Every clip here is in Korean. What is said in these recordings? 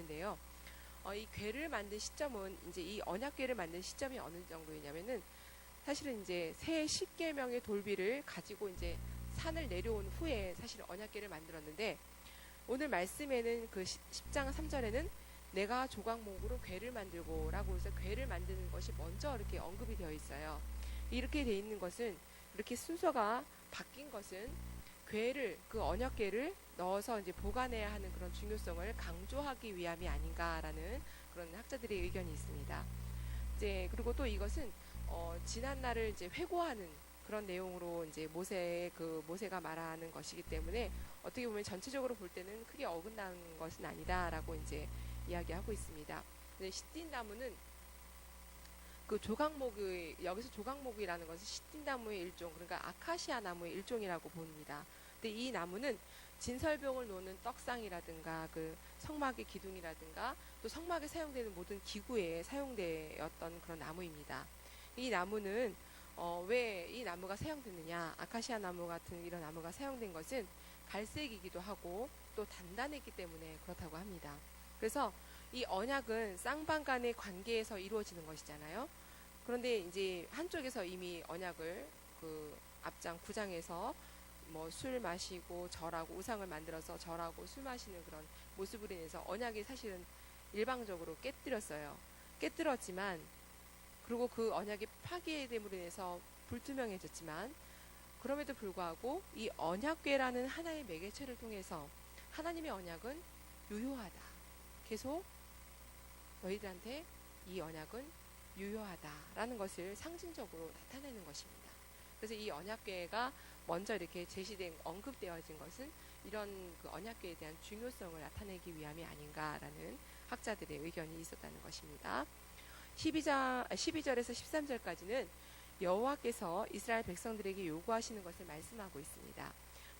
있는데요. 이 궤를 만든 시점은 이제 이 언약궤를 만든 시점이 어느 정도이냐면은 사실은 이제 새 10계명의 돌비를 가지고 이제 산을 내려온 후에 사실 언약궤를 만들었는데, 오늘 말씀에는 그 10장 3절에는 내가 조각목으로 궤를 만들고 라고 해서 궤를 만드는 것이 먼저 이렇게 언급이 되어 있어요. 이렇게 되어 있는 것은, 이렇게 순서가 바뀐 것은 궤를, 그 언약궤를 넣어서 이제 보관해야 하는 그런 중요성을 강조하기 위함이 아닌가라는 그런 학자들의 의견이 있습니다. 이제 그리고 또 이것은 지난 날을 이제 회고하는 그런 내용으로 이제 모세가 말하는 것이기 때문에 어떻게 보면 전체적으로 볼 때는 크게 어긋난 것은 아니다라고 이제 이야기하고 있습니다. 시딘 나무는 그 조각목의, 여기서 조각목이라는 것은 시딘 나무의 일종, 그러니까 아카시아 나무의 일종이라고 봅니다. 근데 이 나무는 진설병을 놓는 떡상이라든가 그 성막의 기둥이라든가 또 성막에 사용되는 모든 기구에 사용되었던 그런 나무입니다. 이 나무는 왜 이 나무가 사용됐느냐, 아카시아 나무 같은 이런 나무가 사용된 것은 갈색이기도 하고 또 단단했기 때문에 그렇다고 합니다. 그래서 이 언약은 쌍방 간의 관계에서 이루어지는 것이잖아요. 그런데 이제 한쪽에서 이미 언약을 그 앞장 9장에서 뭐 술 마시고 절하고 우상을 만들어서 절하고 술 마시는 그런 모습으로 인해서 언약이 사실은 일방적으로 깨뜨렸어요. 깨뜨렸지만, 그리고 그 언약이 파괴됨으로 인해서 불투명해졌지만, 그럼에도 불구하고 이 언약궤라는 하나의 매개체를 통해서 하나님의 언약은 유효하다. 계속 너희들한테 이 언약은 유효하다라는 것을 상징적으로 나타내는 것입니다. 그래서 이 언약궤가 먼저 이렇게 제시된, 언급되어진 것은 이런 그 언약궤에 대한 중요성을 나타내기 위함이 아닌가라는 학자들의 의견이 있었다는 것입니다. 12절에서 13절까지는 여호와께서 이스라엘 백성들에게 요구하시는 것을 말씀하고 있습니다.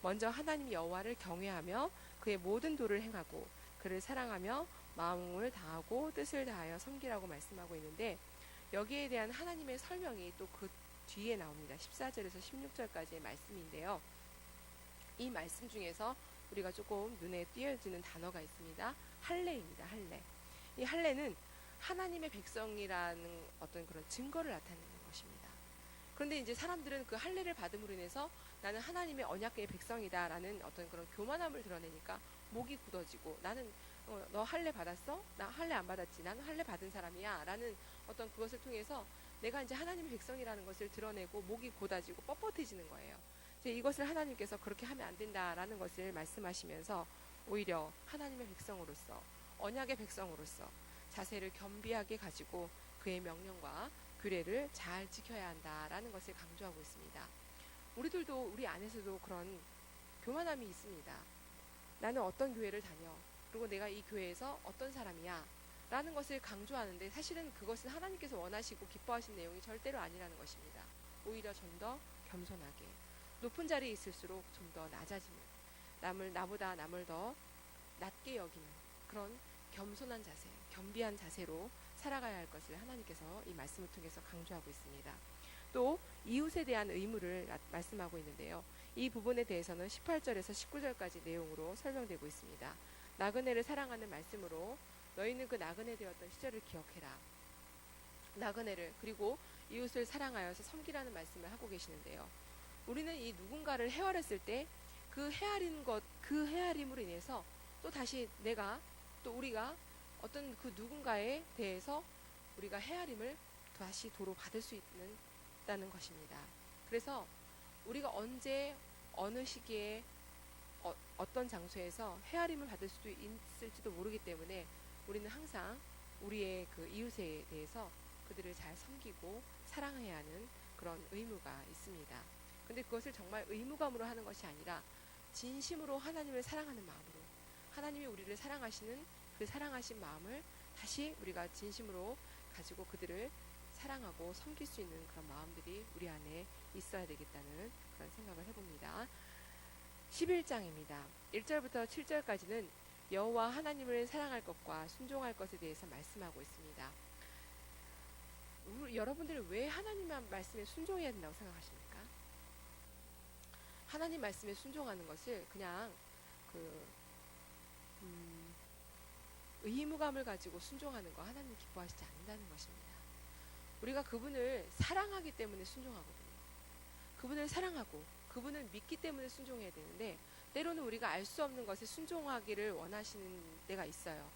먼저 하나님 여호와를 경외하며 그의 모든 도를 행하고 그를 사랑하며 마음을 다하고 뜻을 다하여 섬기라고 말씀하고 있는데, 여기에 대한 하나님의 설명이 또 그 뒤에 나옵니다. 14절에서 16절까지의 말씀인데요. 이 말씀 중에서 우리가 조금 눈에 띄어지는 단어가 있습니다. 할례입니다. 할례. 이 할례는 하나님의 백성이라는 어떤 그런 증거를 나타내는 것입니다. 그런데 이제 사람들은 그 할례를 받음으로 인해서 나는 하나님의 언약궤의 백성이다라는 어떤 그런 교만함을 드러내니까 목이 굳어지고, 나는 너 할례 받았어? 나 할례 안 받았지. 나는 할례 받은 사람이야 라는 어떤 그것을 통해서 내가 이제 하나님의 백성이라는 것을 드러내고 목이 곧아지고 뻣뻣해지는 거예요. 이제 이것을 하나님께서 그렇게 하면 안 된다라는 것을 말씀하시면서 오히려 하나님의 백성으로서, 언약의 백성으로서 자세를 겸비하게 가지고 그의 명령과 규례를 잘 지켜야 한다라는 것을 강조하고 있습니다. 우리들도 우리 안에서도 그런 교만함이 있습니다. 나는 어떤 교회를 다녀, 그리고 내가 이 교회에서 어떤 사람이야 라는 것을 강조하는데, 사실은 그것은 하나님께서 원하시고 기뻐하신 내용이 절대로 아니라는 것입니다. 오히려 좀 더 겸손하게, 높은 자리에 있을수록 좀 더 낮아지는, 나보다 남을 더 낮게 여기는 그런 겸손한 자세, 겸비한 자세로 살아가야 할 것을 하나님께서 이 말씀을 통해서 강조하고 있습니다. 또 이웃에 대한 의무를 말씀하고 있는데요. 이 부분에 대해서는 18절에서 19절까지 내용으로 설명되고 있습니다. 나그네를 사랑하는 말씀으로 너희는 그 나그네 되었던 시절을 기억해라. 나그네를, 그리고 이웃을 사랑하여서 섬기라는 말씀을 하고 계시는데요. 우리는 이 누군가를 헤아렸을 때 그 헤아린 것, 그 헤아림으로 인해서 또 다시 우리가 어떤 그 누군가에 대해서 우리가 헤아림을 다시 도로 받을 수 있다는 것입니다. 그래서 우리가 언제, 어느 시기에, 어떤 장소에서 헤아림을 받을 수도 있을지도 모르기 때문에 우리는 항상 우리의 그 이웃에 대해서 그들을 잘 섬기고 사랑해야 하는 그런 의무가 있습니다. 근데 그것을 정말 의무감으로 하는 것이 아니라 진심으로 하나님을 사랑하는 마음으로, 하나님이 우리를 사랑하시는 그 사랑하신 마음을 다시 우리가 진심으로 가지고 그들을 사랑하고 섬길 수 있는 그런 마음들이 우리 안에 있어야 되겠다는 그런 생각을 해봅니다. 11장입니다. 1절부터 7절까지는 여호와 하나님을 사랑할 것과 순종할 것에 대해서 말씀하고 있습니다. 여러분들은 왜 하나님 말씀에 순종해야 된다고 생각하십니까? 하나님 말씀에 순종하는 것을 그냥 의무감을 가지고 순종하는 거 하나님 기뻐하시지 않는다는 것입니다. 우리가 그분을 사랑하기 때문에 순종하거든요. 그분을 사랑하고 그분을 믿기 때문에 순종해야 되는데 때로는 우리가 알 수 없는 것에 순종하기를 원하시는 때가 있어요.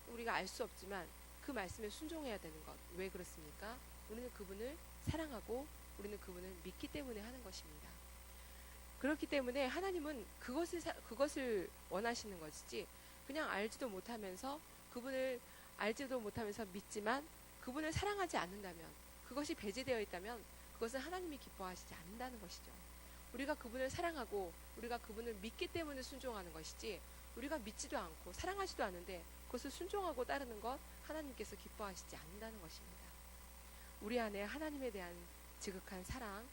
우리가 알 수 없지만 그 말씀에 순종해야 되는 것. 왜 그렇습니까? 우리는 그분을 사랑하고 우리는 그분을 믿기 때문에 하는 것입니다. 그렇기 때문에 하나님은 그것을 원하시는 것이지 그냥 알지도 못하면서 그분을 알지도 못하면서 믿지만 그분을 사랑하지 않는다면 그것이 배제되어 있다면 그것은 하나님이 기뻐하시지 않는다는 것이죠. 우리가 그분을 사랑하고 우리가 그분을 믿기 때문에 순종하는 것이지 우리가 믿지도 않고 사랑하지도 않는데 그것을 순종하고 따르는 것 하나님께서 기뻐하시지 않는다는 것입니다. 우리 안에 하나님에 대한 지극한 사랑,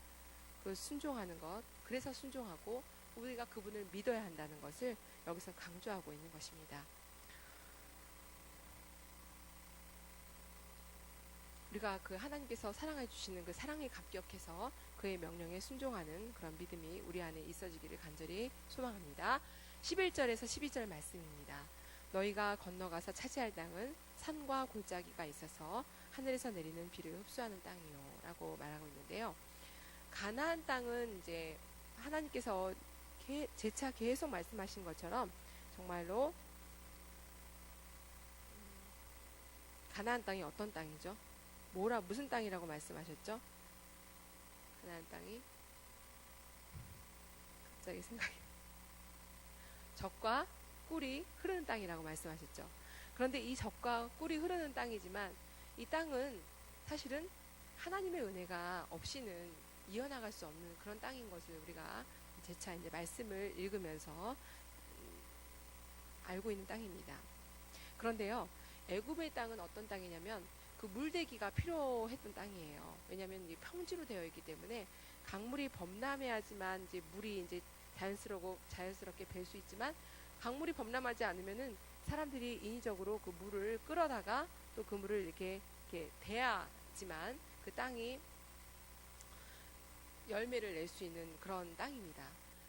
그 순종하는 것, 그래서 순종하고 우리가 그분을 믿어야 한다는 것을 여기서 강조하고 있는 것입니다. 우리가 그 하나님께서 사랑해 주시는 그 사랑에 감격해서 그의 명령에 순종하는 그런 믿음이 우리 안에 있어지기를 간절히 소망합니다. 11절에서 12절 말씀입니다. 너희가 건너가서 차지할 땅은 산과 골짜기가 있어서 하늘에서 내리는 비를 흡수하는 땅이요 라고 말하고 있는데요. 가나안 땅은 이제 하나님께서 재차 계속 말씀하신 것처럼 정말로 가나안 땅이 어떤 땅이죠? 무슨 땅이라고 말씀하셨죠? 가나안 땅이 갑자기 생각이 젖과 꿀이 흐르는 땅이라고 말씀하셨죠. 그런데 이 젖과 꿀이 흐르는 땅이지만 이 땅은 사실은 하나님의 은혜가 없이는 이어나갈 수 없는 그런 땅인 것을 우리가 재차 이제 말씀을 읽으면서 알고 있는 땅입니다. 그런데요, 애굽의 땅은 어떤 땅이냐면 그 물대기가 필요했던 땅이에요. 왜냐하면 이 평지로 되어 있기 때문에 강물이 범람해야지만 이제 물이 이제 자연스럽게 뵐 수 있지만 강물이 범람하지 않으면은 사람들이 인위적으로 그 물을 끌어다가 또 그 물을 이렇게 대야지만 그 땅이 열매를 낼 수 있는 그런 땅입니다.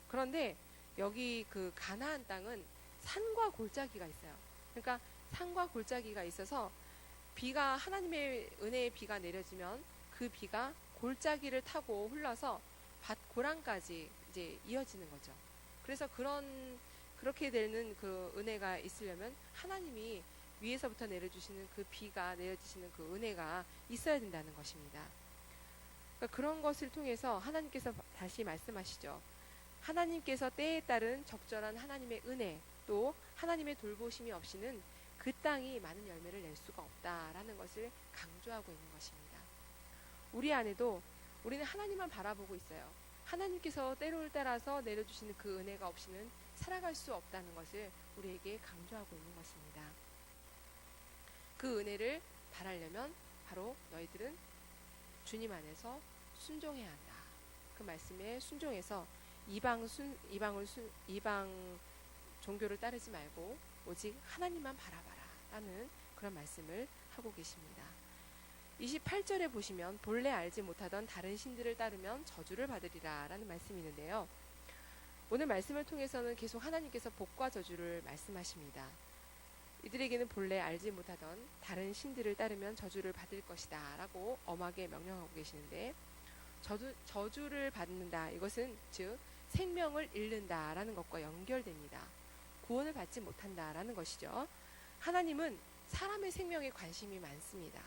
그런데 여기 그 가나안 땅은 산과 골짜기가 있어요. 그러니까 산과 골짜기가 있어서 비가 하나님의 은혜의 비가 내려지면 그 비가 골짜기를 타고 흘러서 밭 고랑까지 이제 이어지는 거죠. 그래서 그렇게 되는 그 은혜가 있으려면 하나님이 위에서부터 내려주시는 그 비가 내려주시는 그 은혜가 있어야 된다는 것입니다. 그러니까 그런 것을 통해서 하나님께서 다시 말씀하시죠. 하나님께서 때에 따른 적절한 하나님의 은혜 또 하나님의 돌보심이 없이는 그 땅이 많은 열매를 낼 수가 없다라는 것을 강조하고 있는 것입니다. 우리 안에도 우리는 하나님만 바라보고 있어요. 하나님께서 때를 따라서 내려주시는 그 은혜가 없이는 살아갈 수 없다는 것을 우리에게 강조하고 있는 것입니다. 그 은혜를 바라려면 바로 너희들은 주님 안에서 순종해야 한다. 그 말씀에 순종해서 이방 종교를 따르지 말고 오직 하나님만 바라봐라 라는 그런 말씀을 하고 계십니다. 28절에 보시면 본래 알지 못하던 다른 신들을 따르면 저주를 받으리라 라는 말씀이 있는데요. 오늘 말씀을 통해서는 계속 하나님께서 복과 저주를 말씀하십니다. 이들에게는 본래 알지 못하던 다른 신들을 따르면 저주를 받을 것이다 라고 엄하게 명령하고 계시는데 저주를 받는다, 이것은 즉 생명을 잃는다 라는 것과 연결됩니다. 구원을 받지 못한다 라는 것이죠. 하나님은 사람의 생명에 관심이 많습니다.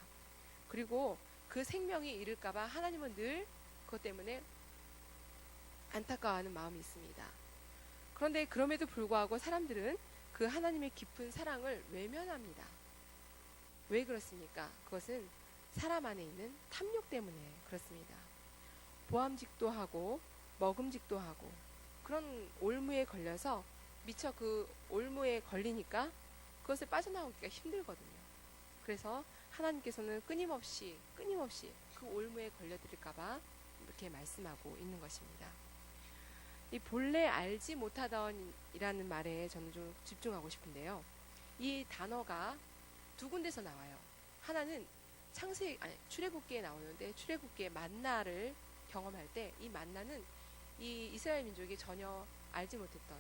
그리고 그 생명이 잃을까봐 하나님은 늘 그것 때문에 안타까워하는 마음이 있습니다. 그런데 그럼에도 불구하고 사람들은 그 하나님의 깊은 사랑을 외면합니다. 왜 그렇습니까? 그것은 사람 안에 있는 탐욕 때문에 그렇습니다. 보암직도 하고 먹음직도 하고 그런 올무에 걸려서 미처 그 올무에 걸리니까 그것을 빠져나오기가 힘들거든요. 그래서 하나님께서는 끊임없이 그 올무에 걸려들을까봐 이렇게 말씀하고 있는 것입니다. 이 본래 알지 못하던 이라는 말에 저는 좀 집중하고 싶은데요. 이 단어가 두 군데서 나와요. 하나는 출애굽기에 나오는데 출애굽기에 만나를 경험할 때 이 만나는 이 이스라엘 민족이 전혀 알지 못했던,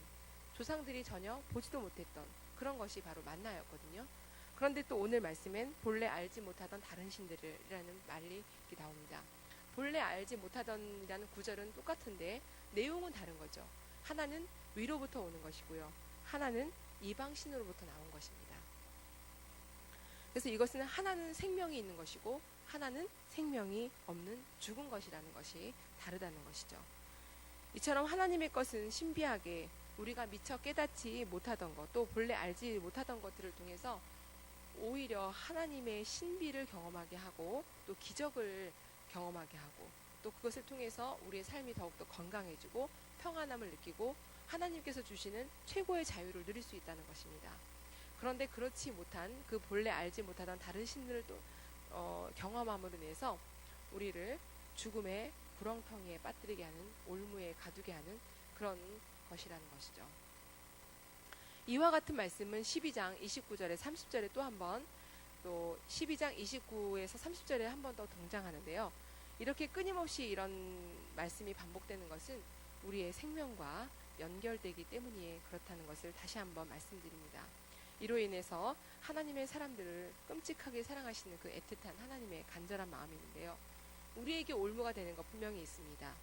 조상들이 전혀 보지도 못했던 그런 것이 바로 만나였거든요. 그런데 또 오늘 말씀엔 본래 알지 못하던 다른 신들이라는 말이 나옵니다. 본래 알지 못하던이라는 구절은 똑같은데 내용은 다른 거죠. 하나는 위로부터 오는 것이고요. 하나는 이방신으로부터 나온 것입니다. 그래서 이것은 하나는 생명이 있는 것이고 하나는 생명이 없는 죽은 것이라는 것이 다르다는 것이죠. 이처럼 하나님의 것은 신비하게 우리가 미처 깨닫지 못하던 것, 또 본래 알지 못하던 것들을 통해서 오히려 하나님의 신비를 경험하게 하고 또 기적을 경험하게 하고 또 그것을 통해서 우리의 삶이 더욱더 건강해지고 평안함을 느끼고 하나님께서 주시는 최고의 자유를 누릴 수 있다는 것입니다. 그런데 그렇지 못한 그 본래 알지 못하던 다른 신들을 또 경험함으로 인해서 우리를 죽음의 구렁텅이에 빠뜨리게 하는, 올무에 가두게 하는 그런 것이라는 것이죠. 이와 같은 말씀은 12장 29절에 30절에 또 한 번, 또 12장 29에서 30절에 한 번 더 등장하는데요. 이렇게 끊임없이 이런 말씀이 반복되는 것은 우리의 생명과 연결되기 때문에 그렇다는 것을 다시 한번 말씀드립니다. 이로 인해서 하나님의 사람들을 끔찍하게 사랑하시는 그 애틋한 하나님의 간절한 마음이 있는데요. 우리에게 올무가 되는 것 분명히 있습니다.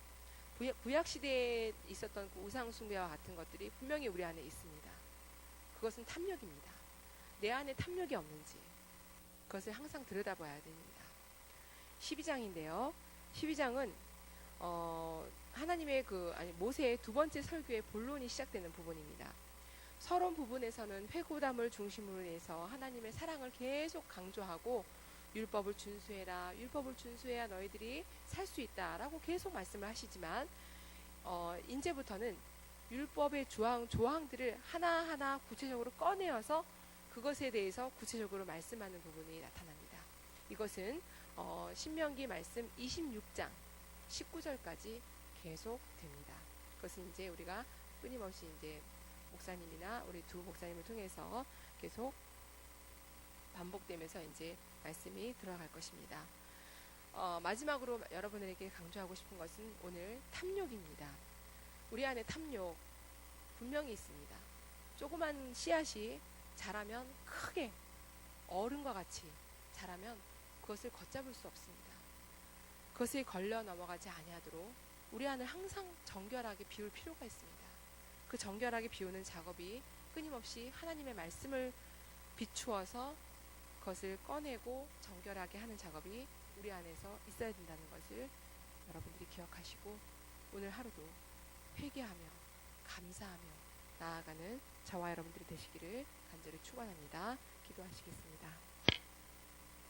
구약시대에 있었던 그 우상숭배와 같은 것들이 분명히 우리 안에 있습니다. 그것은 탐욕입니다. 내 안에 탐욕이 없는지 그것을 항상 들여다봐야 됩니다. 12장인데요. 12장은 하나님의 모세의 두 번째 설교의 본론이 시작되는 부분입니다. 서론 부분에서는 회고담을 중심으로 해서 하나님의 사랑을 계속 강조하고 율법을 준수해라, 율법을 준수해야 너희들이 살 수 있다라고 계속 말씀을 하시지만 이제부터는 율법의 조항들을 하나하나 구체적으로 꺼내어서 그것에 대해서 구체적으로 말씀하는 부분이 나타납니다. 이것은 신명기 말씀 26장 19절까지 계속 됩니다. 그것은 이제 우리가 끊임없이 이제 목사님이나 우리 두 목사님을 통해서 계속 반복되면서 이제 말씀이 들어갈 것입니다. 마지막으로 여러분에게 강조하고 싶은 것은 오늘 탐욕입니다. 우리 안에 탐욕 분명히 있습니다. 조그만 씨앗이 자라면 크게 어른과 같이 자라면 그것을 걷잡을 수 없습니다. 그것을 걸려 넘어가지 아니하도록 우리 안을 항상 정결하게 비울 필요가 있습니다. 그 정결하게 비우는 작업이 끊임없이 하나님의 말씀을 비추어서 그것을 꺼내고 정결하게 하는 작업이 우리 안에서 있어야 된다는 것을 여러분들이 기억하시고 오늘 하루도 회개하며 감사하며 나아가는 저와 여러분들이 되시기를 간절히 축원합니다. 기도하시겠습니다.